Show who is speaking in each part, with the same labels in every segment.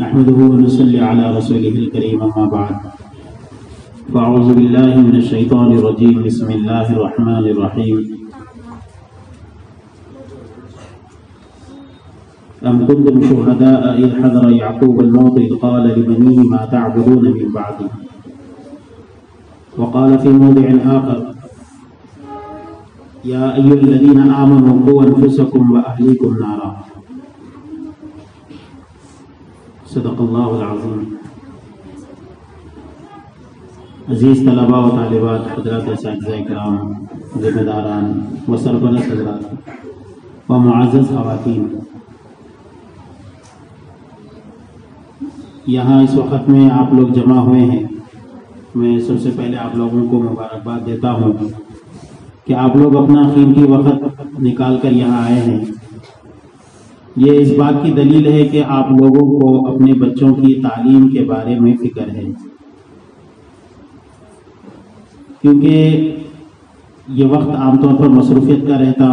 Speaker 1: نحمده ونصلي على رسوله الكريم أما بعد فأعوذ بالله من الشيطان الرجيم بسم الله الرحمن الرحيم أم كنتم شهداء إذ حضر يعقوب الموت إذ قال لبنيه ما تعبدون من بعدي وقال في موضع آخر يا أيها الذين آمنوا قوا أنفسكم وأهليكم نارا صدق اللہ العظیم۔ عزیز طلباء و طالبات، حضرات اساتذہ کرام، ذمہ داران و سرپرست حضرات و معزز خواتین، یہاں اس وقت میں آپ لوگ جمع ہوئے ہیں، میں سب سے پہلے آپ لوگوں کو مبارکباد دیتا ہوں کہ آپ لوگ اپنا قیمتی وقت نکال کر یہاں آئے ہیں۔ یہ اس بات کی دلیل ہے کہ آپ لوگوں کو اپنے بچوں کی تعلیم کے بارے میں فکر ہے، کیونکہ یہ وقت عام طور پر مصروفیت کا رہتا،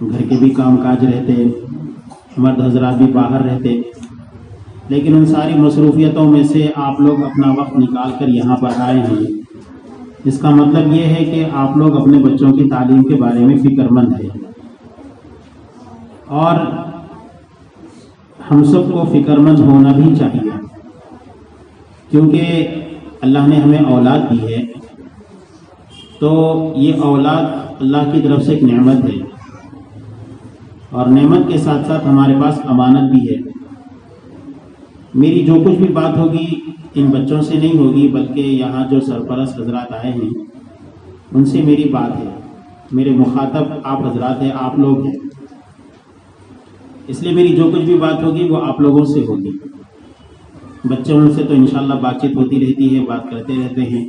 Speaker 1: گھر کے بھی کام کاج رہتے، مرد حضرات بھی باہر رہتے، لیکن ان ساری مصروفیتوں میں سے آپ لوگ اپنا وقت نکال کر یہاں پر آئے ہیں۔ اس کا مطلب یہ ہے کہ آپ لوگ اپنے بچوں کی تعلیم کے بارے میں فکر مند ہیں، اور ہم سب کو فکر مند ہونا بھی چاہیے، کیونکہ اللہ نے ہمیں اولاد دی ہے، تو یہ اولاد اللہ کی طرف سے ایک نعمت ہے، اور نعمت کے ساتھ ساتھ ہمارے پاس امانت بھی ہے۔ میری جو کچھ بھی بات ہوگی ان بچوں سے نہیں ہوگی، بلکہ یہاں جو سرپرست حضرات آئے ہیں ان سے میری بات ہے۔ میرے مخاطب آپ حضرات ہیں، آپ لوگ ہیں، اس لیے میری جو کچھ بھی بات ہوگی وہ آپ لوگوں سے ہوگی۔ بچوں سے تو انشاءاللہ بات چیت ہوتی رہتی ہے، بات کرتے رہتے ہیں،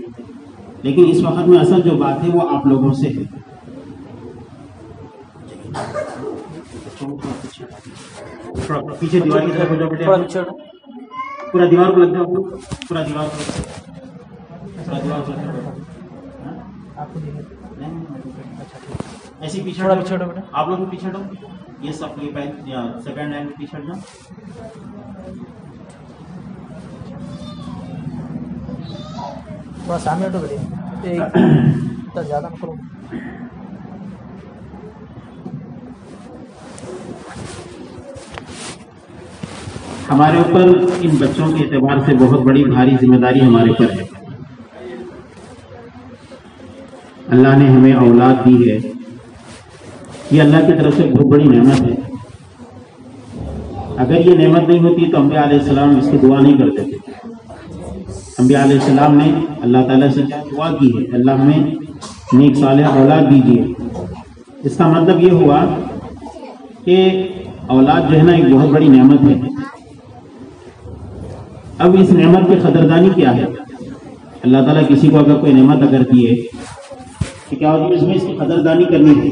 Speaker 1: لیکن اس وقت میں اصل جو بات ہے وہ آپ لوگوں سے ہے۔ پیچھے دیوار کی طرف ہو جاؤ بیٹے، پورا دیوار کو لگ جاؤ، پورا دیوار کو ایسے پیچھے ہٹو بیٹا، آپ لوگ بھی پیچھے ہٹو، یہ سب یہ سیکنڈ لائن میں پیچھے ہٹنا۔
Speaker 2: تھوڑا سامنے ہٹو بیٹے، زیادہ نہ کرو۔
Speaker 1: ہمارے اوپر ان بچوں کے اعتبار سے بہت بڑی بھاری ذمہ داری ہمارے اوپر ہے۔ اللہ نے ہمیں اولاد دی ہے، یہ اللہ کی طرف سے بہت بڑی نعمت ہے۔ اگر یہ نعمت نہیں ہوتی تو انبیاء علیہ السلام اس کی دعا نہیں کرتے تھے۔ انبیاء علیہ السلام نے اللہ تعالیٰ سے کیا دعا کی ہے؟ اللہ ہمیں نیک صالح اولاد دیجیے۔ اس کا مطلب یہ ہوا کہ اولاد جو ہے نا ایک بہت بڑی نعمت ہے۔ اب اس نعمت کی قدردانی کیا ہے؟ اللہ تعالیٰ کسی کو اگر کوئی نعمت اگر دیے تو کیا ہوتی ہے؟ اس میں اس کی قدردانی کرنی ہے۔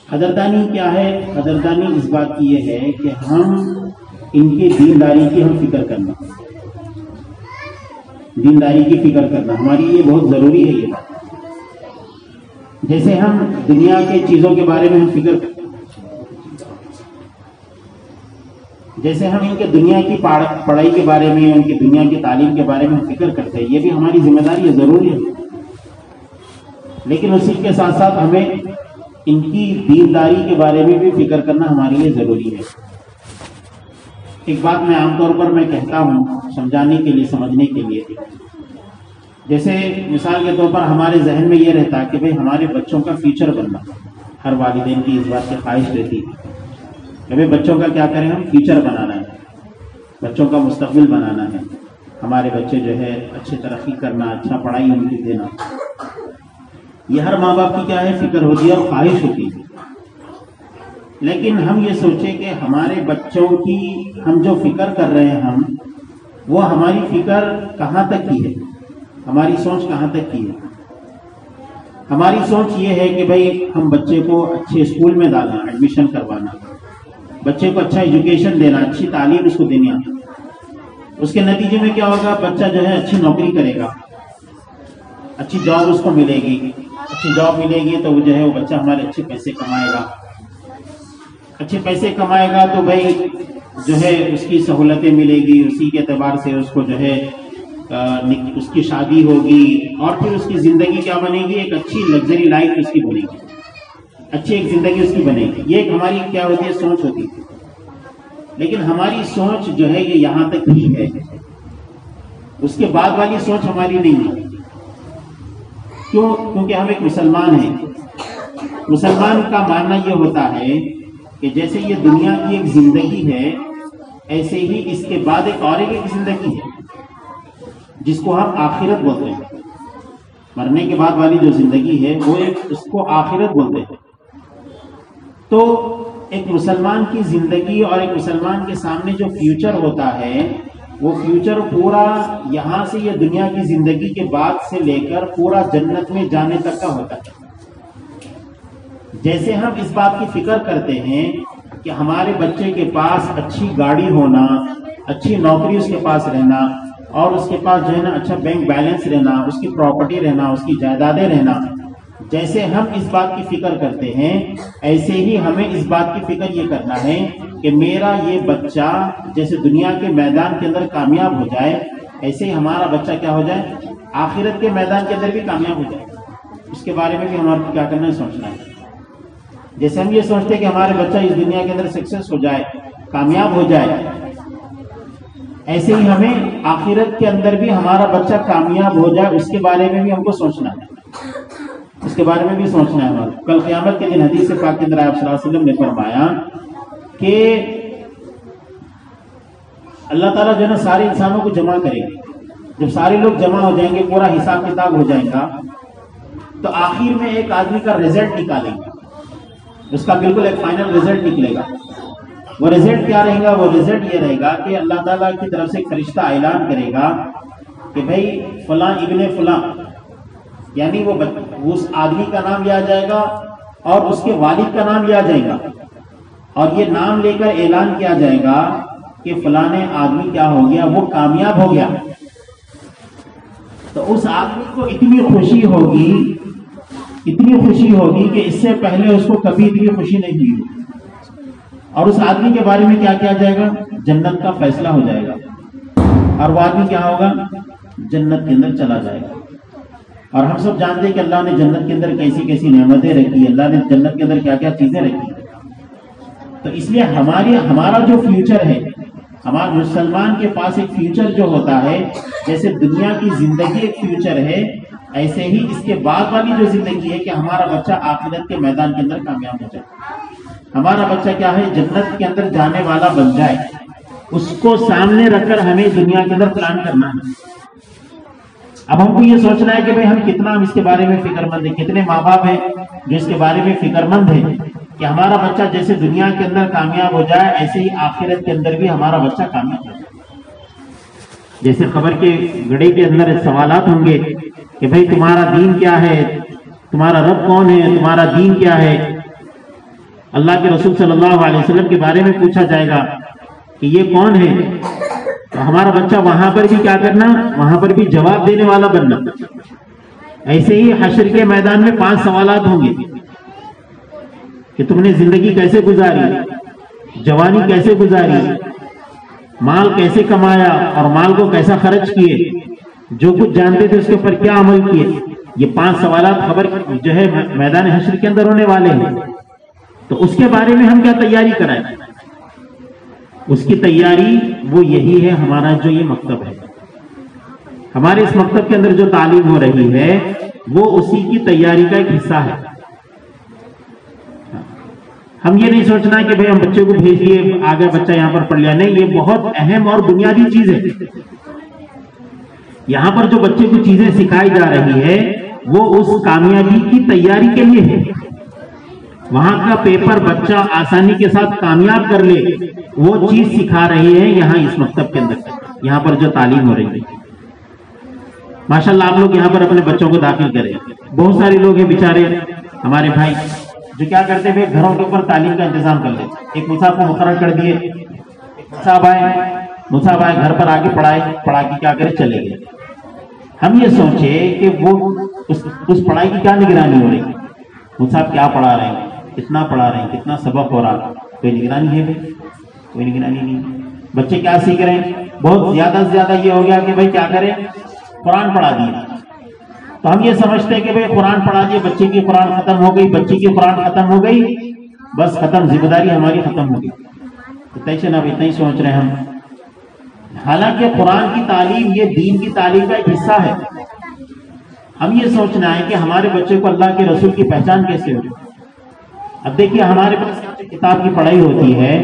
Speaker 1: قدردانی کیا ہے؟ قدردانی اس بات کی یہ ہے کہ ہم ان کی دینداری کی ہم فکر کرنا، دینداری کی فکر کرنا ہماری یہ بہت ضروری ہے۔ یہ بات جیسے ہم دنیا کے چیزوں کے بارے میں ہم فکر کرتے، جیسے ہم ان کے دنیا کی پڑھائی کے بارے میں، ان کی دنیا کی تعلیم کے بارے میں ہم فکر کرتے ہیں، یہ بھی ہماری ذمہ داری ہے، ضروری ہے۔ لیکن اسی کے ساتھ ساتھ ہمیں ان کی دینداری کے بارے میں بھی فکر کرنا ہمارے لیے ضروری ہے۔ ایک بات میں عام طور پر میں کہتا ہوں سمجھانے کے لیے، سمجھنے کے لیے، جیسے مثال کے طور پر ہمارے ذہن میں یہ رہتا ہے کہ بھئی ہمارے بچوں کا فیوچر بننا، ہر والدین کی اس بات کی خواہش رہتی ہے کہ بھئی بچوں کا کیا کریں، ہم فیوچر بنانا ہے، بچوں کا مستقبل بنانا ہے، ہمارے بچے جو ہے اچھی ترقی کرنا، اچھا پڑھائی ان کی دینا۔ یہ ہر ماں باپ کی کیا ہے، فکر ہوتی ہے اور خواہش ہوتی ہے۔ لیکن ہم یہ سوچیں کہ ہمارے بچوں کی ہم جو فکر کر رہے ہیں وہ ہماری فکر کہاں تک کی ہے، ہماری سوچ کہاں تک کی ہے۔ ہماری سوچ یہ ہے کہ بھئی ہم بچے کو اچھے اسکول میں ڈالنا، ایڈمیشن کروانا، بچے کو اچھا ایجوکیشن دینا، اچھی تعلیم اس کو دینی، اس کے نتیجے میں کیا ہوگا، بچہ جو ہے اچھی نوکری کرے گا، اچھی جاب اس کو ملے گی، اچھی جاب ملے گی تو وہ جو ہے وہ بچہ ہمارے اچھے پیسے کمائے گا۔ اچھے پیسے کمائے گا تو بھائی جو ہے اس کی سہولتیں ملے گی، اسی کے اعتبار سے اس کو جو ہے اس کی شادی ہوگی، اور پھر اس کی زندگی کیا بنے گی، ایک اچھی لگژری لائف اس کی بنے گی، اچھی ایک زندگی اس کی بنے گی. یہ ایک ہماری کیا ہوتی ہے، سوچ ہوتی ہے. لیکن ہماری سوچ جو ہے یہ یہاں تک ہی ہے، اس کے بعد والی سوچ ہماری نہیں ہے. کیوں؟ کیونکہ ہم ایک مسلمان ہیں. مسلمان کا ماننا یہ ہوتا ہے کہ جیسے یہ دنیا کی ایک زندگی ہے، ایسے ہی اس کے بعد ایک زندگی ہے جس کو ہم آخرت بولتے ہیں. مرنے کے بعد والی جو زندگی ہے وہ اس کو آخرت بولتے ہیں. تو ایک مسلمان کی زندگی اور ایک مسلمان کے سامنے جو فیوچر ہوتا ہے، وہ فیوچر پورا یہاں سے یہ دنیا کی زندگی کے بعد سے لے کر پورا جنت میں جانے تک کا ہوتا ہے. جیسے ہم اس بات کی فکر کرتے ہیں کہ ہمارے بچے کے پاس اچھی گاڑی ہونا، اچھی نوکری اس کے پاس رہنا، اور اس کے پاس جو ہے نا اچھا بینک بیلنس رہنا، اس کی پراپرٹی رہنا، اس کی جائیدادیں رہنا، جیسے ہم اس بات کی فکر کرتے ہیں ایسے ہی ہمیں اس بات کی فکر یہ کرنا ہے کہ میرا یہ بچہ جیسے دنیا کے میدان کے اندر کامیاب ہو جائے، ایسے ہی ہمارا بچہ کیا ہو جائے، آخرت کے میدان کے اندر بھی کامیاب ہو جائے. اس کے بارے میں بھی ہمارا کیا کرنا ہے، سوچنا ہے. جیسے ہم یہ سوچتے ہیں کہ ہمارے بچہ اس دنیا کے اندر سکسیس ہو جائے، کامیاب ہو جائے، ایسے ہی ہمیں آخرت کے اندر بھی ہمارا بچہ کامیاب ہو جائے، اس کے بارے میں بھی ہم کو سوچنا ہے. اس کے بارے میں بھی سوچنا ہے ہمارا. کل قیامت کے دن حدیث پاک کے اندر آپ صلی اللہ علیہ وسلم نے فرمایا کہ اللہ تعالیٰ جو ہے نا سارے انسانوں کو جمع کرے گا. جب سارے لوگ جمع ہو جائیں گے، پورا حساب کتاب ہو جائے گا، تو آخر میں ایک آدمی کا رزلٹ نکالیں گے. اس کا بالکل ایک فائنل رزلٹ نکلے گا. وہ رزلٹ کیا رہے گا؟ وہ رزلٹ یہ رہے گا کہ اللہ تعالیٰ کی طرف سے فرشتہ اعلان کرے گا کہ بھائی فلاں ابن فلاں، یعنی وہ اس آدمی کا نام لیا جائے گا اور اس کے والد کا نام لیا جائے گا، اور یہ نام لے کر اعلان کیا جائے گا کہ فلاں آدمی کیا ہو گیا، وہ کامیاب ہو گیا. تو اس آدمی کو اتنی خوشی ہوگی کہ اس سے پہلے اس کو کبھی اتنی خوشی نہیں ہوئی. اور اس آدمی کے بارے میں کیا کیا جائے گا؟ جنت کا فیصلہ ہو جائے گا، اور وہ آدمی کیا ہوگا؟ جنت کے اندر چلا جائے گا. اور ہم سب جانتے ہیں کہ اللہ نے جنت کے اندر کیسی کیسی نعمتیں رکھی، اللہ نے جنت کے اندر کیا کیا چیزیں رکھی. تو اس لیے ہمارا جو فیوچر ہے، ہمارے مسلمان کے پاس ایک فیوچر جو ہوتا ہے، جیسے دنیا کی زندگی ایک فیوچر ہے، ایسے ہی اس کے بعد والی جو زندگی ہے کہ ہمارا بچہ آخرت کے میدان کے اندر کامیاب ہو جائے، ہمارا بچہ کیا ہے، جنت کے اندر جانے والا بن جائے. اس کو سامنے رکھ کر ہمیں دنیا کے اندر پلان کرنا ہے. اب ہم کو یہ سوچنا ہے کہ بھئی ہم کتنا اس کے بارے میں فکر مند ہیں. کتنے ماں باپ ہیں جو اس کے بارے میں فکر مند ہیں کہ ہمارا بچہ جیسے دنیا کے اندر کامیاب ہو جائے، ایسے ہی آخرت کے اندر بھی ہمارا بچہ کامیاب ہو جائے. جیسے خبر کے گھڑے کے اندر سوالات ہوں گے کہ بھئی تمہارا دین کیا ہے، تمہارا رب کون ہے، تمہارا دین کیا ہے. اللہ کے رسول صلی اللہ علیہ وسلم کے بارے میں پوچھا جائے گا کہ یہ کون ہے. تو ہمارا بچہ وہاں پر بھی کیا کرنا، وہاں پر بھی جواب دینے والا بننا. ایسے ہی حشر کے میدان میں 5 سوالات ہوں گے کہ تم نے زندگی کیسے گزاری، جوانی کیسے گزاری، مال کیسے کمایا اور مال کو کیسا خرچ کیے، جو کچھ جانتے تھے اس کے اوپر کیا عمل کیے. یہ 5 سوالات خبر جو ہے میدان حشر کے اندر ہونے والے ہیں. تو اس کے بارے میں ہم کیا تیاری کرائیں؟ اس کی تیاری وہ یہی ہے، ہمارا جو یہ مکتب ہے، ہمارے اس مکتب کے اندر جو تعلیم ہو رہی ہے وہ اسی کی تیاری کا ایک حصہ ہے. ہم یہ نہیں سوچنا کہ بھئی ہم بچے کو بھیج دیے، آگے بچہ یہاں پر پڑھ لیا. نہیں، یہ بہت اہم اور بنیادی چیز ہے. یہاں پر جو بچے کو چیزیں سکھائی جا رہی ہے وہ اس کامیابی کی تیاری کے لیے ہے. وہاں کا پیپر بچہ آسانی کے ساتھ کامیاب کر لے، وہ چیز سکھا رہی ہے یہاں اس مکتب کے اندر، یہاں پر جو تعلیم ہو رہی ہے. ماشاءاللہ آپ لوگ یہاں پر اپنے بچوں کو داخل کریں. بہت سارے لوگ ہیں بیچارے ہمارے بھائی جو کیا کرتے ہیں، گھروں کے اوپر تعلیم کا انتظام کر لیتے. ایک مصحف کو مقرر کر دیے، مصحف آئے گھر پر آ کے پڑھا کے کیا کرے چلے گئے. ہم یہ سوچے کہ وہ اس پڑھائی کی کیا نگرانی ہو رہی ہے، مصحف کیا پڑھا رہے ہیں، کتنا پڑھا رہے ہیں، کتنا سبق ہو رہا ہے. کوئی نگرانی ہے بھائی؟ کوئی نگرانی نہیں. بچے کیا سیکھ رہے ہیں؟ بہت زیادہ سے زیادہ یہ ہو گیا کہ بھائی کیا کریں، قرآن پڑھا دیے. تو ہم یہ سمجھتے ہیں کہ بھائی قرآن پڑھا دیے، بچے کی قرآن ختم ہو گئی، بچے کی قرآن ختم ہو گئی، بس ختم، ذمہ داری ہماری ختم ہو گئی. ٹینشن اب اتنا ہی سوچ رہے ہیں ہم. حالانکہ قرآن کی تعلیم یہ دین کی تعلیم کا ایک حصہ ہے. ہم یہ سوچنا ہے کہ ہمارے بچے کو اللہ کے رسول کی پہچان کیسے ہو. اب دیکھیے ہمارے پاس کتاب کی پڑھائی ہوتی ہے،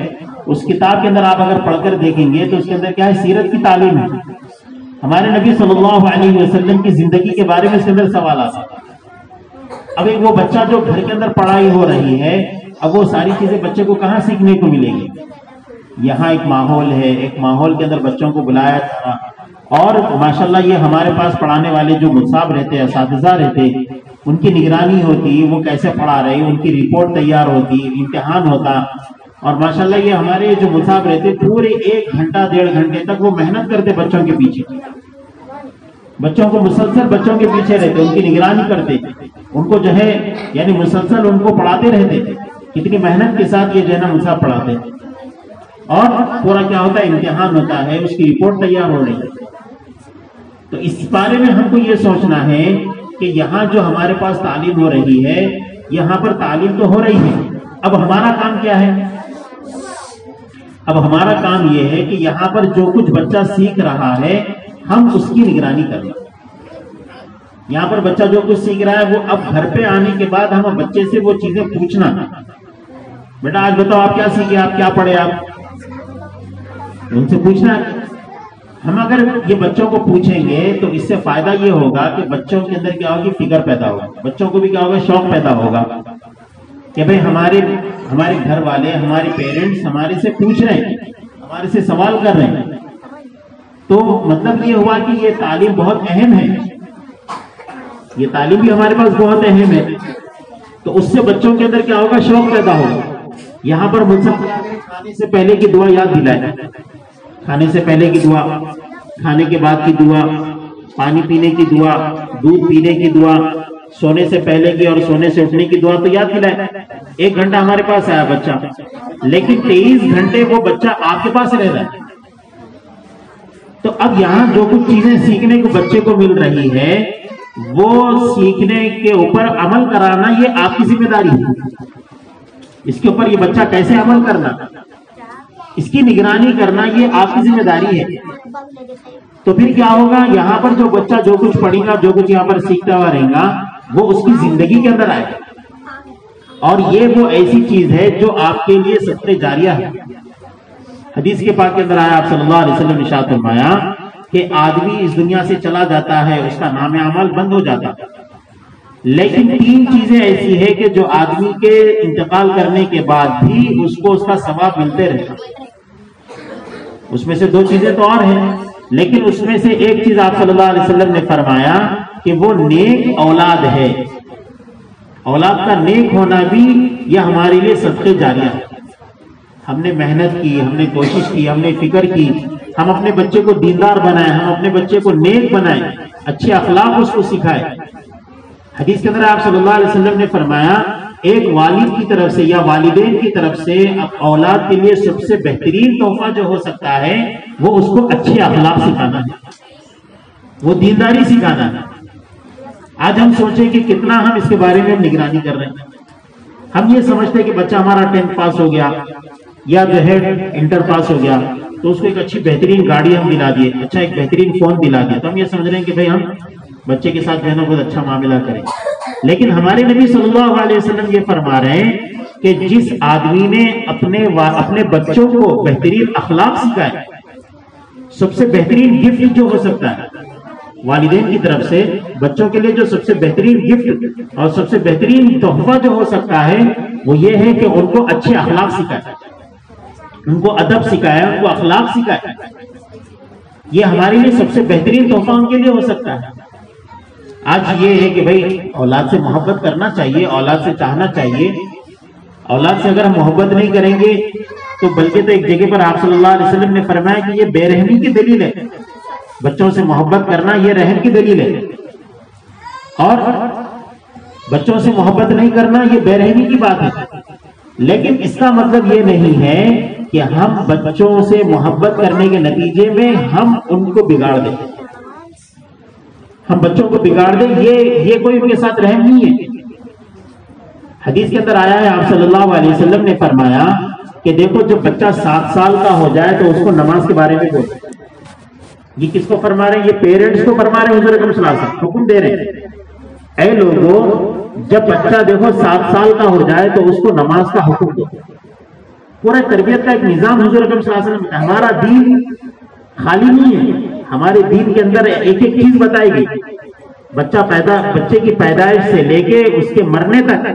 Speaker 1: اس کتاب کے اندر آپ اگر پڑھ کر دیکھیں گے تو اس کے اندر کیا ہے؟ سیرت کی تعلیم ہے. ہمارے نبی صلی اللہ علیہ وسلم کی زندگی کے بارے میں اس کے اندر سوالات ہیں. اب ایک وہ بچہ جو گھر کے اندر پڑھائی ہو رہی ہے، اب وہ ساری چیزیں بچے کو کہاں سیکھنے کو ملیں گی؟ یہاں ایک ماحول ہے، ایک ماحول کے اندر بچوں کو بلایا جا رہا، اور ماشاءاللہ یہ ہمارے پاس پڑھانے والے جو مصاب رہتے، اساتذہ رہتے، ان کی نگرانی ہوتی، وہ کیسے پڑھا رہے، ان کی رپورٹ تیار ہوتی، امتحان ہوتا. اور ماشاءاللہ یہ ہمارے جو مصاب رہتے پورے 1 گھنٹہ 1.5 گھنٹے تک وہ محنت کرتے بچوں کے پیچھے، بچوں کو مسلسل بچوں کے پیچھے رہتے، ان کی نگرانی کرتے، ان کو جو ہے یعنی مسلسل ان کو پڑھاتے رہتے. کتنی محنت کے ساتھ یہ جو ہے نا مصاب پڑھاتے. اور پورا کیا ہوتا ہے؟ امتحان ہوتا ہے، اس کی رپورٹ تیار ہو رہی ہے. تو اس بارے میں ہم کو یہ سوچنا ہے کہ یہاں جو ہمارے پاس تعلیم ہو رہی ہے، یہاں پر تعلیم تو ہو رہی ہے، اب ہمارا کام کیا ہے؟ اب ہمارا کام یہ ہے کہ یہاں پر جو کچھ بچہ سیکھ رہا ہے ہم اس کی نگرانی کریں. یہاں پر بچہ جو کچھ سیکھ رہا ہے وہ اب گھر پہ آنے کے بعد ہم بچے سے وہ چیزیں پوچھنا، بیٹا آج بتاؤ آپ کیا سیکھے، آپ کیا پڑھے، آپ ان سے پوچھنا ہے. ہم اگر یہ بچوں کو پوچھیں گے تو اس سے فائدہ یہ ہوگا کہ بچوں کے اندر کیا ہوگی؟ فکر پیدا ہوگا. بچوں کو بھی کیا ہوگا؟ شوق پیدا ہوگا کہ بھئی ہمارے گھر والے، ہمارے پیرنٹس ہمارے سے پوچھ رہے ہیں، ہمارے سے سوال کر رہے ہیں. تو مطلب یہ ہوا کہ یہ تعلیم بہت اہم ہے، یہ تعلیم بھی ہمارے پاس بہت اہم ہے. تو اس سے بچوں کے اندر کیا ہوگا؟ شوق پیدا ہوگا. یہاں پر مجھ سے کھانے سے پہلے کی دعا یاد دلائے، کھانے سے پہلے کی دعا، کھانے کے بعد کی دعا، پانی پینے کی دعا، دودھ پینے کی دعا، سونے سے پہلے کی اور سونے سے اٹھنے کی دعا تو یاد دلائے. 1 گھنٹہ ہمارے پاس آیا بچہ، لیکن 23 گھنٹے وہ بچہ آپ کے پاس رہ رہا ہے. تو اب یہاں جو کچھ چیزیں سیکھنے کو بچے کو مل رہی ہے، وہ سیکھنے کے اوپر عمل کرانا یہ آپ کی ذمہ داری ہے. اس کے اوپر یہ بچہ کیسے عمل کرنا، اس کی نگرانی کرنا یہ آپ کی ذمہ داری ہے. تو پھر کیا ہوگا؟ یہاں پر جو بچہ جو کچھ پڑھے گا، جو کچھ یہاں پر سیکھتا ہوا رہے گا، وہ اس کی زندگی کے اندر آئے گا. اور یہ وہ ایسی چیز ہے جو آپ کے لیے صدقہ جاریہ ہے. حدیث کے پاک کے اندر آیا، آپ صلی اللہ علیہ وسلم نے ارشاد فرمایا کہ آدمی اس دنیا سے چلا جاتا ہے، اس کا نام اعمال بند ہو جاتا ہے، لیکن 3 چیزیں ایسی ہے کہ جو آدمی کے انتقال کرنے کے بعد بھی اس کو اس کا ثواب ملتے رہتا. اس میں سے 2 چیزیں تو اور ہیں، لیکن اس میں سے ایک چیز آپ صلی اللہ علیہ وسلم نے فرمایا کہ وہ نیک اولاد ہے. اولاد کا نیک ہونا بھی یہ ہمارے لیے صدقہ جاریہ ہے. ہم نے محنت کی، ہم نے کوشش کی، ہم نے فکر کی، ہم اپنے بچے کو دیندار بنائے، ہم اپنے بچے کو نیک بنائے، اچھے اخلاق اس کو سکھائے. حدیث کے اندر آپ صلی اللہ علیہ وسلم نے فرمایا ایک والد کی طرف سے یا والدین کی طرف سے اولاد کے لیے سب سے بہترین تحفہ جو ہو سکتا ہے وہ اس کو اچھے اخلاق سکھانا ہے، وہ دینداری سکھانا ہے. آج ہم سوچیں کہ کتنا ہم اس کے بارے میں نگرانی کر رہے ہیں. ہم یہ سمجھتے ہیں کہ بچہ ہمارا 10th پاس ہو گیا یا جو ہے انٹر پاس ہو گیا تو اس کو ایک اچھی بہترین گاڑی ہم دلا دیے، اچھا ایک بہترین فون دلا دیا، تو ہم یہ سمجھ رہے ہیں کہ بھئی ہم بچے کے ساتھ جو ہے نا بہت اچھا معاملہ کریں. لیکن ہمارے نبی صلی اللہ علیہ وسلم یہ فرما رہے ہیں کہ جس آدمی نے اپنے بچوں کو بہترین اخلاق سکھائے، سب سے بہترین گفٹ جو ہو سکتا ہے والدین کی طرف سے بچوں کے لیے، جو سب سے بہترین گفٹ اور سب سے بہترین تحفہ جو ہو سکتا ہے وہ یہ ہے کہ ان کو اچھے اخلاق سکھائے، ان کو ادب سکھائے، ان کو اخلاق سکھائے. یہ ہمارے لیے سب سے بہترین تحفہ ان کے لیے ہو سکتا ہے. آج یہ ہے کہ بھئی اولاد سے محبت کرنا چاہیے، اولاد سے چاہنا چاہیے. اولاد سے اگر ہم محبت نہیں کریں گے تو بلکہ تو ایک جگہ پر آپ صلی اللہ علیہ وسلم نے فرمایا کہ یہ بے رحمی کی دلیل ہے. بچوں سے محبت کرنا یہ رحم کی دلیل ہے، اور بچوں سے محبت نہیں کرنا یہ بے رحمی کی بات ہے. لیکن اس کا مطلب یہ نہیں ہے کہ ہم بچوں سے محبت کرنے کے نتیجے میں ہم ان کو بگاڑ دیں، ہم بچوں کو بگاڑ دیں، یہ کوئی ان کے ساتھ رحم نہیں ہے۔ حدیث کے اندر آیا ہے، آپ صلی اللہ علیہ وسلم نے فرمایا کہ دیکھو جب بچہ 7 سال کا ہو جائے تو اس کو نماز کے بارے میں بولو۔ یہ کس کو فرما رہے ہیں؟ یہ پیرنٹس کو فرما رہے ہیں، حضور اکرم صلی اللہ علیہ وسلم حکم دے رہے ہیں، اے لوگوں جب بچہ دیکھو 7 سال کا ہو جائے تو اس کو نماز کا حکم دو۔ پورا تربیت کا ایک نظام حضور اکرم صلی اللہ علیہ وسلم، ہمارا دین خالی نہیں ہے، ہمارے دین کے اندر ایک ایک چیز بتائی گئی۔ بچے کی پیدائش سے لے کے اس کے مرنے تک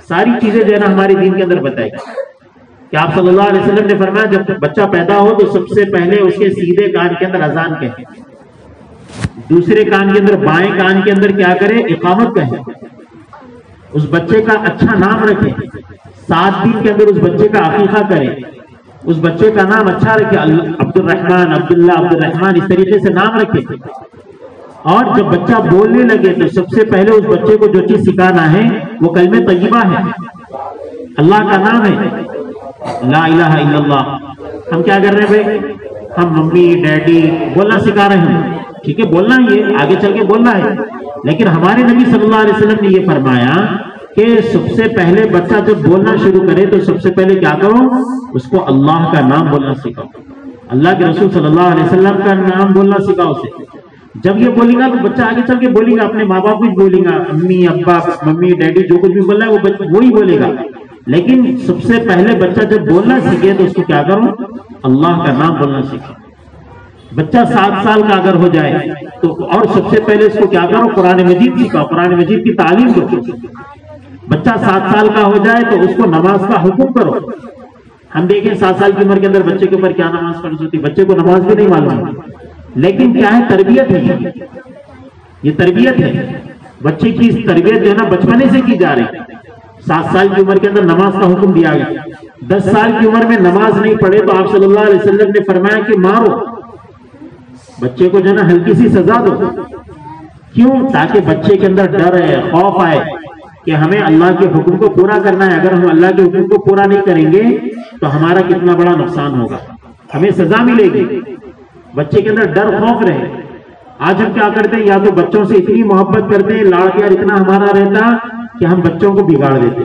Speaker 1: ساری چیزیں جو ہے نا ہمارے دین کے اندر بتائی گئی کہ آپ صلی اللہ علیہ وسلم نے فرمایا جب بچہ پیدا ہو تو سب سے پہلے اس کے سیدھے کان کے اندر اذان کہیں، دوسرے کان کے اندر بائیں کان کے اندر کیا کرے؟ اقامت کہیں، اس بچے کا اچھا نام رکھیں، 7 دن کے اندر اس بچے کا عقیقہ کریں، اس بچے کا نام اچھا رکھے، عبد الرحمن، عبداللہ، عبد الرحمن، اس طریقے سے نام رکھے۔ اور جب بچہ بولنے لگے تو سب سے پہلے اس بچے کو جو چیز سکھانا ہے وہ کلمہ طیبہ ہے، اللہ کا نام ہے، لا الہ الا اللہ۔ ہم کیا کر رہے ہیں بھائی؟ ہم ممی ڈیڈی بولنا سکھا رہے ہیں، ٹھیک ہے بولنا ہی ہے، آگے چل کے بولنا ہے، لیکن ہمارے نبی صلی اللہ علیہ وسلم نے یہ فرمایا کہ سب سے پہلے بچہ جب بولنا شروع کرے تو سب سے پہلے کیا کرو؟ اس کو اللہ کا نام بولنا سکھاؤ، اللہ کے رسول صلی اللہ علیہ وسلم کا نام بولنا سکھاؤ اسے۔ جب یہ بولے گا تو بچہ آگے چل کے بولے گا، اپنے ماں باپ بھی بولے گا، امی ابا ممی ڈیڈی جو کچھ بھی بول رہا ہے وہ وہی بولے گا، لیکن سب سے پہلے بچہ جب بولنا سیکھے تو اس کو کیا کرو؟ اللہ کا نام بولنا سیکھے۔ بچہ 7 سال کا اگر ہو جائے تو اور سب سے پہلے اس کو کیا کرو؟ قرآن مجید سکھاؤ، قرآن مجید کی تعلیم دو۔ بچہ 7 سال کا ہو جائے تو اس کو نماز کا حکم کرو۔ ہم دیکھیں 7 سال کی عمر کے اندر بچے کے اوپر کیا نماز فرض ہوتی ہے، بچے کو نماز بھی نہیں معلوم، لیکن کیا ہے؟ تربیت ہے، یہ تربیت ہے، بچے کی تربیت جو ہے نا بچپنے سے کی جا رہی ہے۔ 7 سال کی عمر کے اندر نماز کا حکم دیا گیا، 10 سال کی عمر میں نماز نہیں پڑھے تو آپ صلی اللہ علیہ وسلم نے فرمایا کہ مارو، بچے کو جو ہے نا ہلکی سی سزا دو۔ کیوں؟ تاکہ بچے کے اندر ڈر ہے، خوف آئے کہ ہمیں اللہ کے حکم کو پورا کرنا ہے، اگر ہم اللہ کے حکم کو پورا نہیں کریں گے تو ہمارا کتنا بڑا نقصان ہوگا، ہمیں سزا ملے گی، بچے کے اندر ڈر خوف رہے۔ آج ہم کیا کرتے ہیں؟ یا تو بچوں سے اتنی محبت کرتے ہیں، لاڑ پیار اتنا ہمارا رہتا کہ ہم بچوں کو بگاڑ دیتے،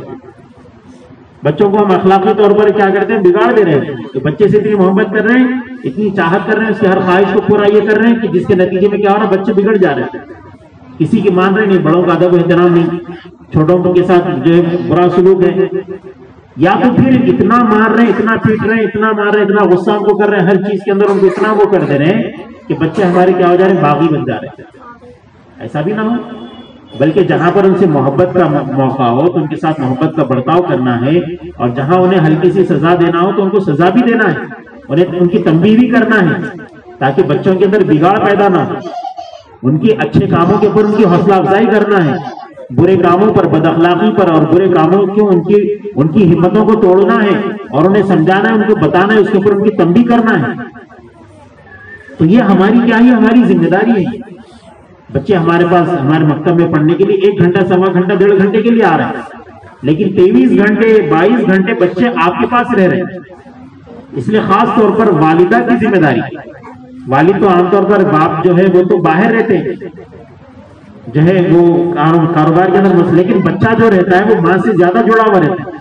Speaker 1: بچوں کو ہم اخلاقی طور پر کیا کرتے ہیں؟ بگاڑ دے رہے ہیں، تو بچے سے اتنی محبت کر رہے ہیں، اتنی چاہت کر رہے ہیں، اس کی ہر خواہش کو پورا یہ کر رہے ہیں کہ جس کے نتیجے میں کیا ہو رہا ہے؟ بچے بگڑ جا رہے ہیں، کسی کی مان رہے نہیں، بڑوں کا ادب و احترام نہیں، چھوٹوں کے ساتھ جو ہے برا سلوک ہے، یا تو پھر اتنا مار رہے ہیں، اتنا پیٹ رہے ہیں، اتنا مار رہے ہیں، اتنا غصہ ان کو کر رہے ہیں، ہر چیز کے اندر ان کو اتنا وہ کر دے رہے ہیں کہ بچے ہمارے کیا ہو جا رہے ہیں؟ باغی بن جا رہے ہیں۔ ایسا بھی نہ ہو، بلکہ جہاں پر ان سے محبت کا موقع ہو تو ان کے ساتھ محبت کا برتاؤ کرنا ہے، اور جہاں انہیں ہلکی سی سزا دینا ہو تو ان کو سزا بھی دینا ہے، انہیں ان کی تنبیہ بھی کرنا ہے، تاکہ بچوں کے اندر بگاڑ پیدا نہ ہو، ان کی اچھے کاموں کے اوپر ان کی حوصلہ افزائی کرنا ہے، برے کاموں پر، بد اخلاقی پر اور برے کاموں کیوں ان کی ہمتوں کو توڑنا ہے اور انہیں سمجھانا ہے، ان کو بتانا ہے، اس کے اوپر ان کی تنبیہ کرنا ہے۔ تو یہ ہماری کیا ہے؟ ہماری ذمہ داری ہے۔ بچے ہمارے پاس ہمارے مکتب میں پڑھنے کے لیے 1 گھنٹہ، 1.25 گھنٹہ، 1.5 گھنٹے کے لیے آ رہے ہیں، لیکن 23 گھنٹے 22 گھنٹے بچے آپ کے پاس رہ رہے ہیں۔ اس لیے خاص طور پر والدہ کی ذمہ داری، والد تو عام طور پر باپ جو ہے وہ تو باہر رہتے ہیں، جو ہے وہ کاروبار کے اندر، لیکن بچہ جو رہتا ہے وہ ماں سے زیادہ جڑا ہوا رہتا ہے،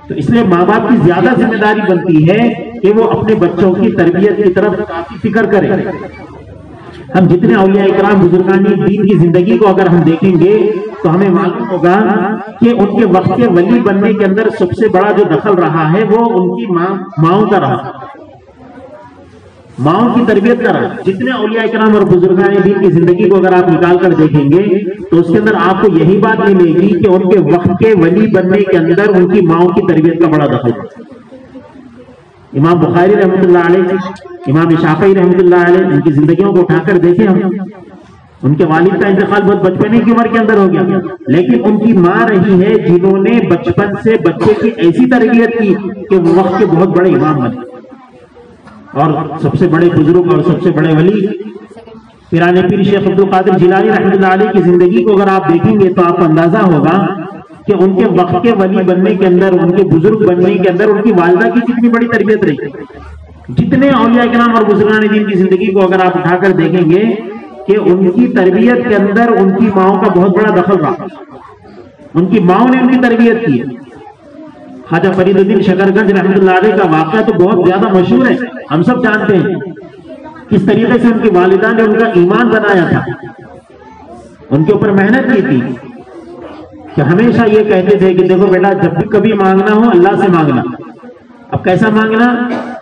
Speaker 1: تو اس لیے ماں باپ کی زیادہ ذمہ داری بنتی ہے کہ وہ اپنے بچوں کی تربیت کی طرف کافی فکر کریں۔ ہم جتنے اولیاء اکرام بزرگان دین کی زندگی کو اگر ہم دیکھیں گے تو ہمیں معلوم ہوگا کہ ان کے وقت کے ولی بننے کے اندر سب سے بڑا جو دخل رہا ہے وہ ان کی ماؤں کا رہا، ماؤں کی تربیت کا رہا۔ جتنے اولیاء اکرام اور بزرگان دین کی زندگی کو اگر آپ نکال کر دیکھیں گے تو اس کے اندر آپ کو یہی بات ملے گی کہ ان کے وقت کے ولی بننے کے اندر ان کی ماؤں کی تربیت کا بڑا دخل ہے۔ امام بخاری رحمۃ اللہ علیہ، امام شافعی رحمۃ اللہ علیہ، ان کی زندگیوں کو اٹھا کر دیکھیں ہم، ان کے والد کا انتقال بہت بچپنے کی عمر کے اندر ہو گیا، لیکن ان کی ماں رہی ہے جنہوں نے بچپن سے بچے کی ایسی تربیت کی کہ وہ وقت کے بہت بڑے امام بنے اور سب سے بڑے بزرگ اور سب سے بڑے ولی۔ پیران پیر شیخ عبد القادر جیلانی رحمۃ اللہ علیہ کی زندگی کو اگر آپ دیکھیں گے تو آپ کو اندازہ ہوگا کہ ان کے وقت کے ولی بننے کے اندر، ان کے بزرگ بننے کے اندر ان کی والدہ کی کتنی بڑی تربیت رہی. جتنے اولیاء کرام اور بزرگان دین کی زندگی کو اگر آپ اٹھا کر دیکھیں گے کہ ان کی تربیت کے اندر ان کی ماؤں کا بہت بڑا دخل رہا. ان کی ماؤں نے ان کی تربیت کی. خواجہ فرید الدین شکر گنج رحمۃ اللہ علیہ کا واقعہ تو بہت زیادہ مشہور ہے، ہم سب جانتے ہیں کس طریقے سے ان کی والدہ نے ان کا ایمان بنایا تھا، ان کے اوپر محنت کی تھی کہ ہمیشہ یہ کہتے تھے کہ دیکھو بیٹا جب بھی کبھی مانگنا ہو اللہ سے مانگنا. اب کیسا مانگنا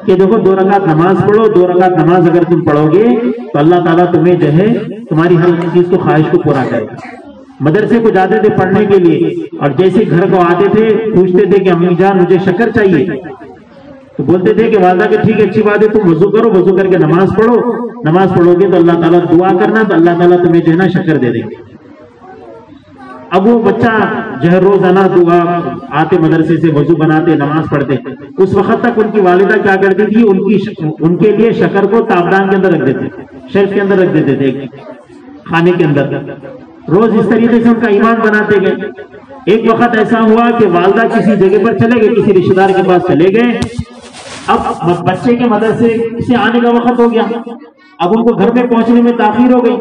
Speaker 1: کہ دیکھو 2 رکعت نماز پڑھو، 2 رکعت نماز اگر تم پڑھو گے تو اللہ تعالیٰ تمہیں جو ہے تمہاری ہر چیز کو خواہش کو پورا کرے گا. مدرسے کو جاتے تھے پڑھنے کے لیے اور جیسے گھر کو آتے تھے پوچھتے تھے کہ امی جان مجھے شکر چاہیے، تو بولتے تھے کہ والدہ کہ ٹھیک ہے اچھی بات ہے تم وضو کرو، وضو کر کے نماز پڑھو، نماز پڑھو گے تو اللہ تعالیٰ دعا کرنا تو اللہ تعالیٰ تمہیں جو ہے نا شکر دے دیں گے. اب وہ بچہ جو ہے روزانہ دعا آتے مدرسے سے وضو بناتے نماز پڑھتے، اس وقت تک ان کی والدہ کیا کرتی تھی ان کے لیے شکر کو تابدان کے اندر رکھ دیتے، شیلف کے اندر رکھ دیتے تھے کھانے کے اندر. روز اس طریقے سے ان کا ایمان بناتے گئے. ایک وقت ایسا ہوا کہ والدہ کسی جگہ پر چلے گئے، کسی رشتہ دار کے پاس چلے گئے. اب بچے کے مدرسے سے آنے کا وقت ہو گیا، اب ان کو گھر میں پہنچنے میں تاخیر ہو گئی.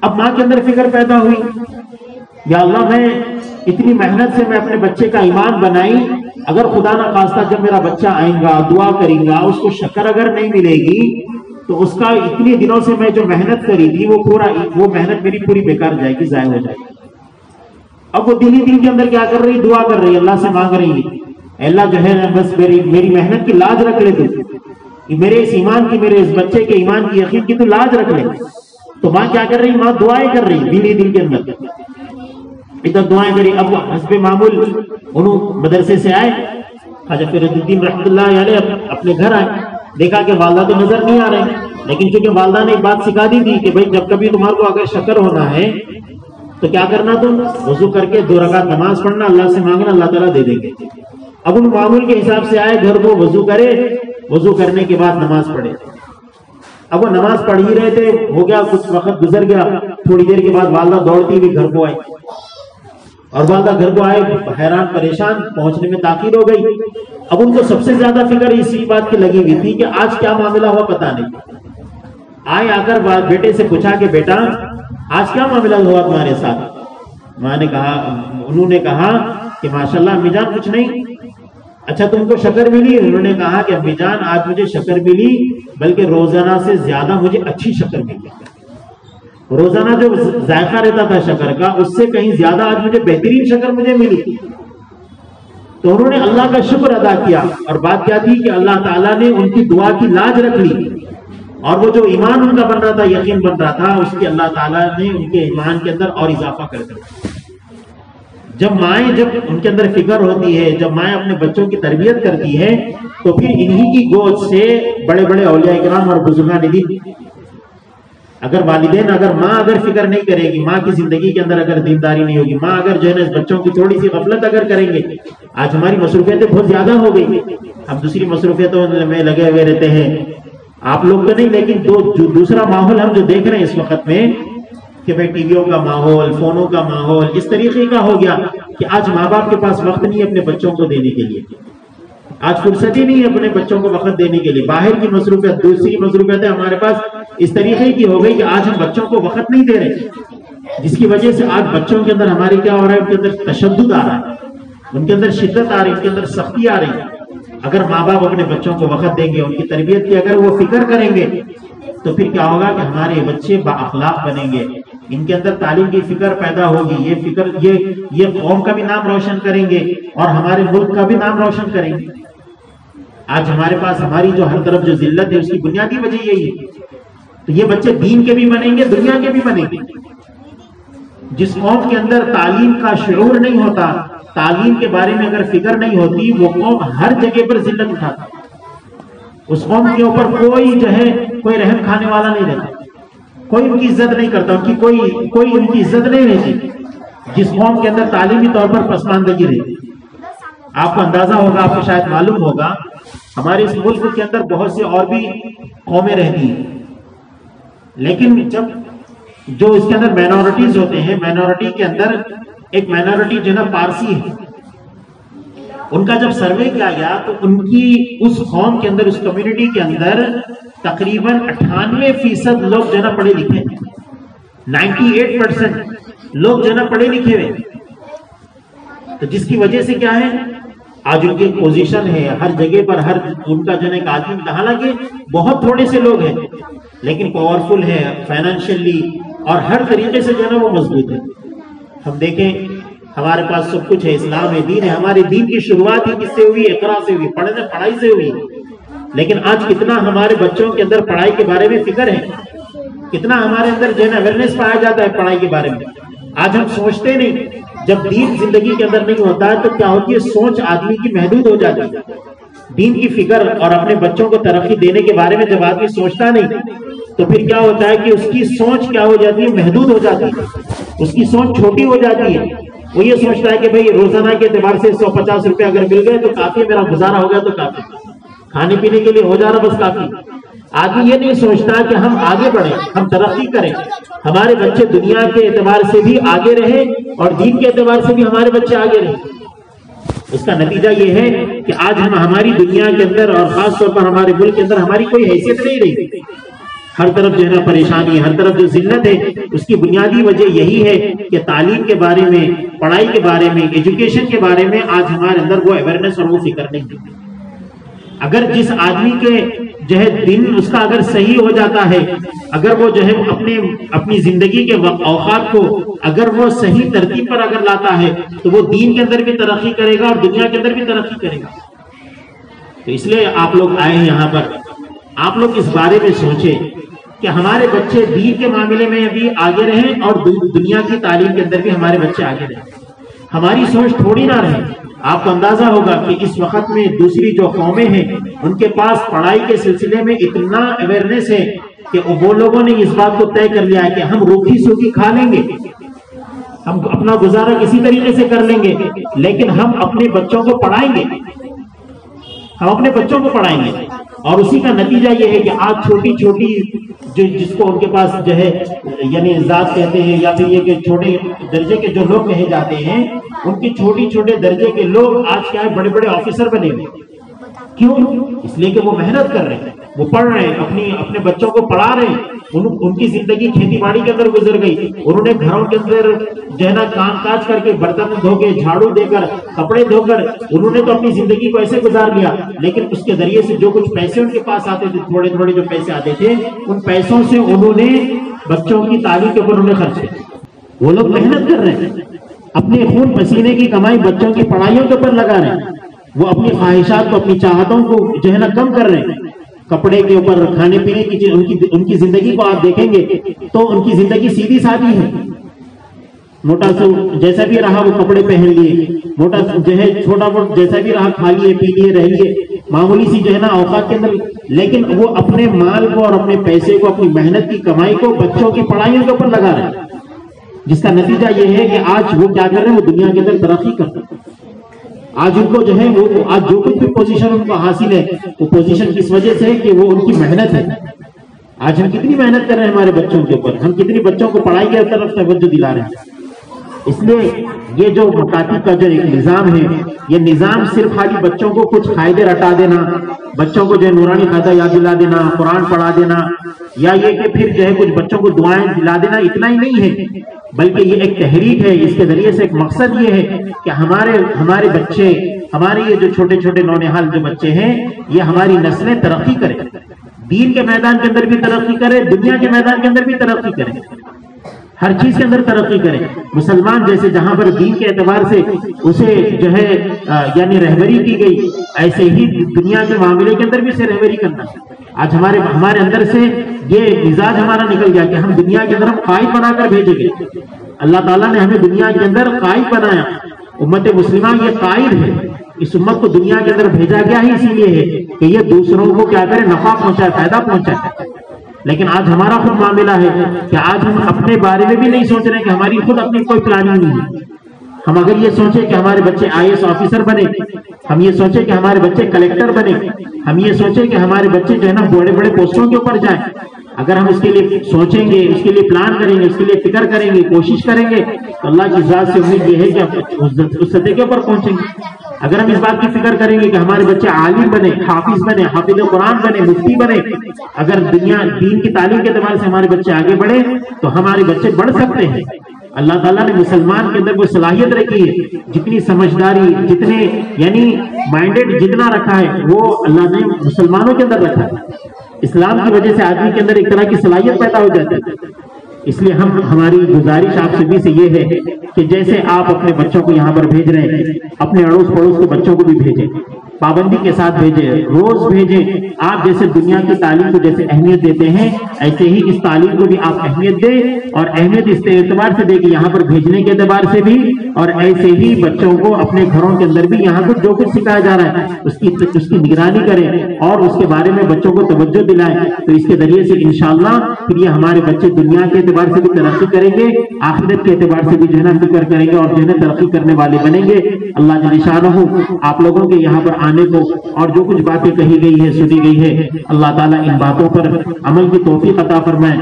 Speaker 1: اب ماں کے اندر فکر پیدا ہوئی، یا اللہ میں اتنی محنت سے میں اپنے بچے کا ایمان بنائی، اگر خدا نہ خواستہ جب میرا بچہ آئے گا دعا کرے گا اس کو شکر اگر نہیں ملے گی تو اس کا اتنی دنوں سے میں جو محنت کری تھی وہ محنت میری پوری بیکار جائے گی، ضائع ہو جائے گی. اب وہ دل ہی دل کے اندر کیا کر رہی، دعا کر رہی، اللہ سے مانگ رہی ہے اللہ جو ہے بس میری محنت کی لاج رکھ لے، تو میرے اس ایمان کی، میرے اس بچے کے ایمان کی، یقین کی تو لاج رکھ لے. تو ماں کیا کر رہی، ماں دعائیں کر رہی دل ہی دل کے اندر، ادھر دعائیں کری. اب حسب معمول انہوں مدرسے سے آئے، خواجہ فرید الدین رحمۃ اللہ علیہ اپنے گھر آئے، دیکھا کہ والدہ تو نظر نہیں آ رہے، لیکن چونکہ والدہ نے ایک بات سکھا دی تھی کہ بھائی جب کبھی تمہارے کو اگر شکر ہونا ہے تو کیا کرنا، تم وضو کر کے 2 رکعت نماز پڑھنا، اللہ سے مانگنا، اللہ تعالیٰ دے دیں گے. اب ان معمول کے حساب سے آئے گھر کو، وضو کرے، وضو کرنے کے بعد نماز پڑھے. اب وہ نماز پڑھ ہی رہے تھے، ہو گیا کچھ وقت گزر گیا، تھوڑی دیر کے بعد والدہ دوڑتی ہوئی گھر کو آئی، اور والدہ گھر کو آئے حیران پریشان، پہنچنے میں تاخیر ہو گئی. اب ان کو سب سے زیادہ فکر اسی بات کی لگی ہوئی تھی کہ آج کیا معاملہ ہوا پتا نہیں. آئے، آ کر بیٹے سے پوچھا کہ بیٹا آج کیا معاملہ ہوا تمہارے ساتھ. ماں نے کہا، انہوں نے کہا کہ ماشاءاللہ امی جان کچھ نہیں. اچھا تم کو شکر ملی؟ انہوں نے کہا کہ امی جان آج مجھے شکر ملی، بلکہ روزانہ سے زیادہ مجھے اچھی شکر ملی. روزانہ جو ذائقہ رہتا تھا شکر کا اس سے کہیں زیادہ آج مجھے بہترین شکر مجھے ملی. تو انہوں نے اللہ کا شکر ادا کیا، اور بات کیا تھی کہ اللہ تعالیٰ نے ان کی دعا کی لاج رکھ لی، اور وہ جو ایمان ان کا بن رہا تھا، یقین بن رہا تھا، اس کی اللہ تعالیٰ نے ان کے ایمان کے اندر اور اضافہ کر دیا. جب مائیں، جب ان کے اندر فکر ہوتی ہے، جب مائیں اپنے بچوں کی تربیت کرتی ہے تو پھر انہی کی گود سے بڑے بڑے اولیاء کرام اور بزرگان دین، اگر والدین، اگر ماں اگر فکر نہیں کرے گی، ماں کی زندگی کے اندر اگر دینداری نہیں ہوگی، ماں اگر جو ہے نا اس بچوں کی تھوڑی سی غفلت اگر کریں گے. آج ہماری مصروفیتیں بہت زیادہ ہو گئی، ہم دوسری مصروفیتوں میں لگے ہوئے رہتے ہیں. آپ لوگ تو نہیں، لیکن دوسرا ماحول ہم جو دیکھ رہے ہیں اس وقت میں کہ بھائی ٹی ویوں کا ماحول، فونوں کا ماحول اس طریقے کا ہو گیا کہ آج ماں باپ کے پاس وقت نہیں ہے اپنے بچوں کو دینے کے لیے. آج فرصت ہی نہیں ہے اپنے بچوں کو وقت دینے کے لیے. باہر کی مصروفیت، دوسری مصروفیتیں ہمارے پاس اس طریقے کی ہو گئی کہ آج ہم بچوں کو وقت نہیں دے رہے، جس کی وجہ سے آج بچوں کے اندر ہماری کیا ہو رہا ہے، ان کے اندر تشدد آ رہا ہے، ان کے اندر شدت آ رہی ہے، ان کے اندر سختی آ رہی ہے. اگر ماں باپ اپنے بچوں کو وقت دیں گے، ان کی تربیت کی اگر وہ فکر کریں گے تو پھر کیا ہوگا کہ ہمارے بچے با اخلاق بنیں گے، ان کے اندر تعلیم کی فکر پیدا ہوگی، یہ قوم کا بھی نام روشن کریں گے اور ہمارے ملک کا بھی نام روشن کریں گے. آج ہمارے پاس ہماری جو ہر طرف جو ذلت ہے اس کی بنیادی وجہ یہی ہے. تو یہ بچے دین کے بھی بنیں گے، دنیا کے بھی بنیں گے. جس قوم کے اندر تعلیم کا شعور نہیں ہوتا، تعلیم کے بارے میں اگر فکر نہیں ہوتی، وہ قوم ہر جگہ پر ذلت اٹھاتا. اس قوم کے اوپر کوئی جو ہے کوئی رحم کھانے والا نہیں رہتا، کوئی ان کی عزت نہیں کرتا، ان کی کوئی ان کی عزت نہیں رہتی. جس قوم کے اندر تعلیمی طور پر پسماندگی رہتی، آپ کو اندازہ ہوگا، آپ کو شاید معلوم ہوگا، ہمارے اس ملک کے اندر بہت سے اور بھی قومیں رہتی ہیں، لیکن جب جو اس کے اندر مائنورٹیز ہوتے ہیں، مائنورٹی کے اندر ایک مائنورٹی جو ہے نا پارسی ہے، ان کا جب سروے کیا گیا تو ان کی اس قوم کے اندر، اس کمیونٹی کے اندر تقریباً 98% لوگ جو ہے نا پڑھے لکھے ہیں، 98% لوگ جو ہے نا پڑھے لکھے ہوئے، تو جس کی وجہ سے کیا ہے آج ان کی پوزیشن ہے ہر جگہ پر، ہر ان کا جو ہے نا آدمی، حالانکہ بہت تھوڑے سے لوگ ہیں لیکن پاورفل ہے فائنینشلی اور ہر طریقے سے جو ہے نا وہ مضبوط ہے۔ ہم دیکھیں ہمارے پاس سب کچھ ہے، اسلام ہے، دین ہے، ہمارے دین کی شروعات ہی کس سے ہوئی؟ اقرا سے ہوئی، پڑھائی سے ہوئی، لیکن آج کتنا ہمارے بچوں کے اندر پڑھائی کے بارے میں فکر ہے، کتنا ہمارے اندر جو ہے نا اویئرنیس پایا جاتا ہے پڑھائی کے بارے میں۔ آج ہم سوچتے نہیں، جب دین زندگی کے اندر نہیں ہوتا ہے تو کیا ہوتی ہے، سوچ آدمی کی محدود ہو جاتی ہے۔ دین کی فکر اور اپنے بچوں کو ترقی دینے کے بارے میں جب آدمی سوچتا نہیں تو پھر کیا ہوتا ہے کہ اس کی سوچ کیا ہو جاتی ہے، محدود ہو جاتی ہے، اس کی سوچ چھوٹی ہو جاتی ہے۔ وہ یہ سوچتا ہے کہ بھئی روزانہ کے اعتبار سے 150 روپے اگر مل گئے تو کافی، میرا گزارا ہو گیا تو کافی، کھانے پینے کے لیے ہو جا رہا بس کافی۔ آدمی یہ نہیں سوچتا کہ ہم آگے بڑھیں، ہم ترقی کریں، ہمارے بچے دنیا کے اعتبار سے بھی آگے رہیں اور دین کے اعتبار سے بھی ہمارے بچے آگے رہیں۔ اس کا نتیجہ یہ ہے کہ آج ہماری دنیا کے اندر اور خاص طور پر ہمارے ملک کے اندر ہماری کوئی حیثیت نہیں رہی، ہر طرف جو ہے نا پریشانی، ہر طرف جو ذلت ہے، اس کی بنیادی وجہ یہی ہے کہ تعلیم کے بارے میں، پڑھائی کے بارے میں، ایجوکیشن کے بارے میں آج ہمارے اندر وہ اویئرنیس اور وہ فکر نہیں ہے۔ اگر جس آدمی کے جو ہے دن اس کا اگر صحیح ہو جاتا ہے، اگر وہ جو ہے اپنی زندگی کے اوقات کو اگر وہ صحیح ترتیب پر اگر لاتا ہے تو وہ دین کے اندر بھی ترقی کرے گا اور دنیا کے اندر بھی ترقی کرے گا۔ تو اس لیے آپ لوگ آئے ہیں یہاں پر، آپ لوگ اس بارے میں سوچیں کہ ہمارے بچے دین کے معاملے میں بھی آگے رہیں اور دنیا کی تعلیم کے اندر بھی ہمارے بچے آگے رہیں۔ ہماری سوچ تھوڑی نہ رہے۔ آپ کو اندازہ ہوگا کہ اس وقت میں دوسری جو قومیں ہیں ان کے پاس پڑھائی کے سلسلے میں اتنا اویئرنیس ہے کہ وہ لوگوں نے اس بات کو طے کر لیا ہے کہ ہم روکھی سوکھی کھا لیں گے، ہم اپنا گزارا کسی طریقے سے کر لیں گے، لیکن ہم اپنے بچوں کو پڑھائیں گے، ہم اپنے بچوں کو پڑھائیں گے۔ اور اسی کا نتیجہ یہ ہے کہ آج چھوٹی چھوٹی جس کو ان کے پاس جو ہے یعنی ذات کہتے ہیں یا پھر یہ کہ چھوٹے درجے کے جو لوگ کہے جاتے ہیں، ان کی چھوٹے درجے کے لوگ آج کیا ہے بڑے بڑے آفیسر بنے ہوئے۔ کیوں؟ اس لیے کہ وہ محنت کر رہے ہیں، وہ پڑھ رہے ہیں، اپنے بچوں کو پڑھا رہے ہیں۔ ان کی زندگی کھیتی باڑی کے اندر گزر گئی، انہوں نے گھروں کے اندر جو ہے نا کام کاج کر کے، برتن دھو کے، جھاڑو دے کر، کپڑے دھو کر، انہوں نے تو اپنی زندگی کو ایسے گزار لیا، لیکن اس کے ذریعے سے جو کچھ پیسے ان کے پاس آتے تھے، تھوڑے تھوڑے جو پیسے آتے تھے، ان پیسوں سے انہوں نے بچوں کی تعلیم کے اوپر انہوں نے خرچ کیا۔ وہ لوگ محنت کر رہے ہیں، اپنے خون پسینے کی کمائی بچوں کی پڑھائیوں کے اوپر لگا رہے ہیں، وہ اپنی خواہشات کو، اپنی چاہتوں کو جو ہے نا کم کر رہے ہیں، کپڑے کے اوپر، کھانے پینے کی ان کی زندگی کو آپ دیکھیں گے تو ان کی زندگی سیدھی سادھی ہے، موٹا سا جیسا بھی رہا وہ کپڑے پہن لیے، موٹا جو ہے چھوٹا موٹا جیسا بھی رہا کھا لیے، پی لیے، رہ لیے، معمولی سی جو ہے نا اوقات کے اندر، لیکن وہ اپنے مال کو اور اپنے پیسے کو، اپنی محنت کی کمائی کو بچوں کی پڑھائیوں کے اوپر لگا رہے ہیں، جس کا نتیجہ یہ ہے کہ آج وہ کیا کر رہے ہیں، وہ دنیا کے اندر ترقی کرتے ہیں۔ آج ان کو جو ہے وہ آج جو کچھ بھی پوزیشن ان کو حاصل ہے، وہ پوزیشن کس وجہ سے ہے کہ وہ ان کی محنت ہے۔ آج ہم کتنی محنت کر رہے ہیں ہمارے بچوں کے اوپر، ہم کتنی بچوں کو پڑھائی کی طرف توجہ دلا رہے ہیں۔ اس لیے یہ جو مکاتب کا جو ایک نظام ہے، یہ نظام صرف خالی بچوں کو کچھ قاعدے رٹا دینا، بچوں کو جو ہے نورانی قاعدہ یاد دلا دینا، قرآن پڑھا دینا، یا یہ کہ پھر جو ہے کچھ بچوں کو دعائیں دلا دینا، اتنا ہی نہیں ہے، بلکہ یہ ایک تحریک ہے۔ اس کے ذریعے سے ایک مقصد یہ ہے کہ ہمارے بچے، ہمارے یہ جو چھوٹے چھوٹے نونہال جو بچے ہیں، یہ ہماری نسلیں ترقی کریں، دین کے میدان کے اندر بھی ترقی کریں، دنیا کے میدان کے اندر بھی ترقی کریں، ہر چیز کے اندر ترقی کریں۔ مسلمان جیسے جہاں پر دین کے اعتبار سے اسے جو ہے یعنی رہبری کی گئی، ایسے ہی دنیا کے معاملے کے اندر بھی اسے رہبری کرنا۔ آج ہمارے اندر سے یہ مزاج ہمارا نکل گیا کہ ہم دنیا کے اندر ہم قائد بنا کر بھیجیں گے۔ اللہ تعالیٰ نے ہمیں دنیا کے اندر قائد بنایا، امت مسلمہ یہ قائد ہے، اس امت کو دنیا کے اندر بھیجا گیا ہی اسی لیے ہے کہ یہ دوسروں کو کیا کرے، نفع پہنچائے، فائدہ پہنچائے۔ لیکن آج ہمارا خود معاملہ ہے کہ آج ہم اپنے بارے میں بھی نہیں سوچ رہے کہ ہماری خود اپنی کوئی پلاننگ نہیں ہے۔ ہم اگر یہ سوچیں کہ ہمارے بچے IAS آفیسر بنے، ہم یہ سوچیں کہ ہمارے بچے کلیکٹر بنے، ہم یہ سوچیں کہ ہمارے بچے جو ہے نا بڑے بڑے پوسٹوں کے اوپر جائیں، اگر ہم اس کے لیے سوچیں گے، اس کے لیے پلان کریں گے، اس کے لیے فکر کریں گے، کوشش کریں گے، تو اللہ کی ذات سے امید یہ ہے کہ ہم اس سطح کے اوپر پہنچیں گے۔ اگر ہم اس بات کی فکر کریں گے کہ ہمارے بچے عالم بنے، حافظ بنے، حافظ قرآن بنے، مفتی بنے، اگر دین کی تعلیم کے اعتبار سے ہمارے بچے آگے بڑھے تو ہمارے بچے بڑھ سکتے ہیں۔ اللہ تعالیٰ نے مسلمان کے اندر وہ صلاحیت رکھی ہے، جتنی سمجھداری، جتنے یعنی مائنڈیڈ جتنا رکھا ہے وہ اللہ نے مسلمانوں کے اندر رکھا ہے۔ اسلام کی وجہ سے آدمی کے اندر ایک طرح کی صلاحیت پیدا ہو جاتی ہے۔ اس لیے ہماری گزارش آپ سبھی سے یہ ہے کہ جیسے آپ اپنے بچوں کو یہاں پر بھیج رہے ہیں، اپنے اڑوس پڑوس کے بچوں کو بھی بھیجیں، پابندی کے ساتھ بھیجیں، روز بھیجیں۔ آپ جیسے دنیا کی تعلیم کو جیسے اہمیت دیتے ہیں، ایسے ہی اس تعلیم کو بھی آپ اہمیت دیں، اور اہمیت اس اعتبار سے دیں کہ یہاں پر بھیجنے کے اعتبار سے بھی، اور ایسے ہی بچوں کو اپنے گھروں کے اندر بھی یہاں پر جو کچھ سکھایا جا رہا ہے اس کی نگرانی کریں اور اس کے بارے میں بچوں کو توجہ دلائیں۔ تو اس کے ذریعے سے انشاءاللہ پھر یہ ہمارے بچے دنیا کے اعتبار سے بھی ترقی کریں گے، آخرت کے اعتبار سے بھی جو ہے نا فکر کریں گے اور جو ہے نا ترقی کرنے والے بنیں گے۔ اللہ جل شانہ آپ لوگوں کے یہاں پر آنے کو اور جو کچھ باتیں کہی گئی ہے، سنی گئی ہے، اللہ تعالیٰ ان باتوں پر عمل کی توفیق عطا فرمائے،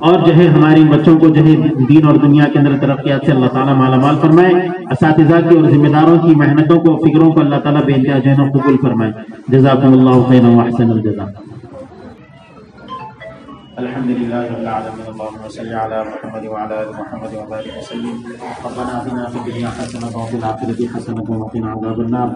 Speaker 1: اور جو ہے ہمارے بچوں کو جو ہے دین اور دنیا کے اندر ترقیات سے اللہ تعالیٰ مالا مال فرمائے۔ اساتذہ کی اور ذمہ داروں کی محنتوں کو، فکروں کو اللہ تعالیٰ بے انتہا جو ہے نا قبول فرمائے۔ جزاکم اللہ خیرا واحسن الجزاء۔ الحمد لله رب العالمين، اللهم صل على محمد وعلى ال محمد وبارك وسلم۔ ربنا آتنا في الدنيا حسنة وفي الآخرة حسنة وقنا عذاب النار۔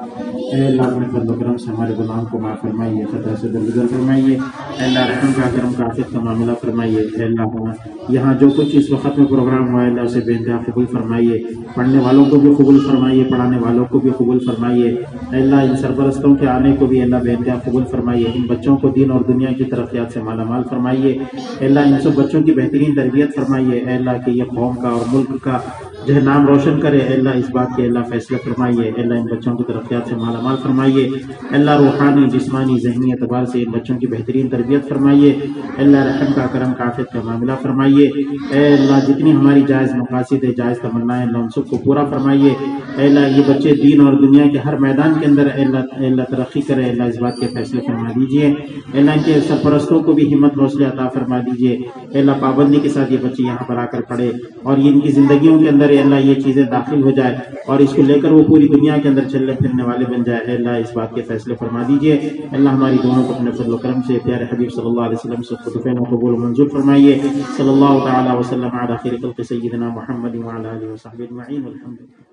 Speaker 1: اے اللہ اپنے فضل و کرم سے ہمارے گناہوں کو معاف فرمائیے، خطا سے درگزر فرمائیے۔ اے اللہ رحم کا کرم کا عافیت کا معاملہ فرمائیے۔ اے اللہ یہاں جو کچھ اس وقت میں پروگرام ہوا ہے اللہ اسے بے انتہا قبول فرمائیے، پڑھنے والوں کو بھی قبول فرمائیے، پڑھانے والوں کو بھی قبول فرمائیے۔ اے اللہ ان سرپرستوں کے آنے کو بھی اللہ بے انتہا قبول فرمائیے، ان بچوں کو دین اور دنیا کی ترقیات سے مالا مال فرمائیے۔ اے اللہ ان سب بچوں کی بہترین تربیت فرمائیے۔ اے اللہ کہ یہ قوم کا اور ملک کا جو ہے نام روشن کرے، اے اللہ اس بات کے اللہ فیصلہ فرمائیے۔ اے اللہ ان بچوں کی ترقیات سے مالا مال فرمائیے۔ اے اللہ روحانی، جسمانی، ذہنی اعتبار سے ان بچوں کی بہترین تربیت فرمائیے۔ اے اللہ رحم کا کرم کا عافیت کا معاملہ فرمائیے۔ اے اللہ جتنی ہماری جائز مقاصد ہے، جائز تمنائیں، اللہ ان سب کو پورا فرمائیے۔ اے اللہ یہ بچے دین اور دنیا کے ہر میدان کے اندر اے اللہ ترقی کرے، اللہ اس بات کے فیصلے فرما دیجیے۔ اے اللہ ان کے سرپرستوں کو بھی ہمت حوصلے عطا فرما دیجیے۔ اے اللہ پابندی کے ساتھ یہ بچے یہاں پر آ کر پڑھے اور ان کی زندگیوں کے اندر اے اللہ یہ چیزیں داخل ہو جائے اور اس کو لے کر وہ پوری دنیا کے اندر چلنے پھرنے والے بن جائے۔ اے اللہ اس بات کے فیصلے فرما دیجیے۔ اے اللہ ہماری دعاؤں کو اپنے فضل و کرم سے پیارے حبیب صلی اللہ علیہ وسلم سے خود و قبول و منظور فرمائیے۔ صلی اللہ تعالی وسلم علی خیر خلق سیدنا محمد وعلی آلہ وصحبہ اجمعین، والحمد للہ۔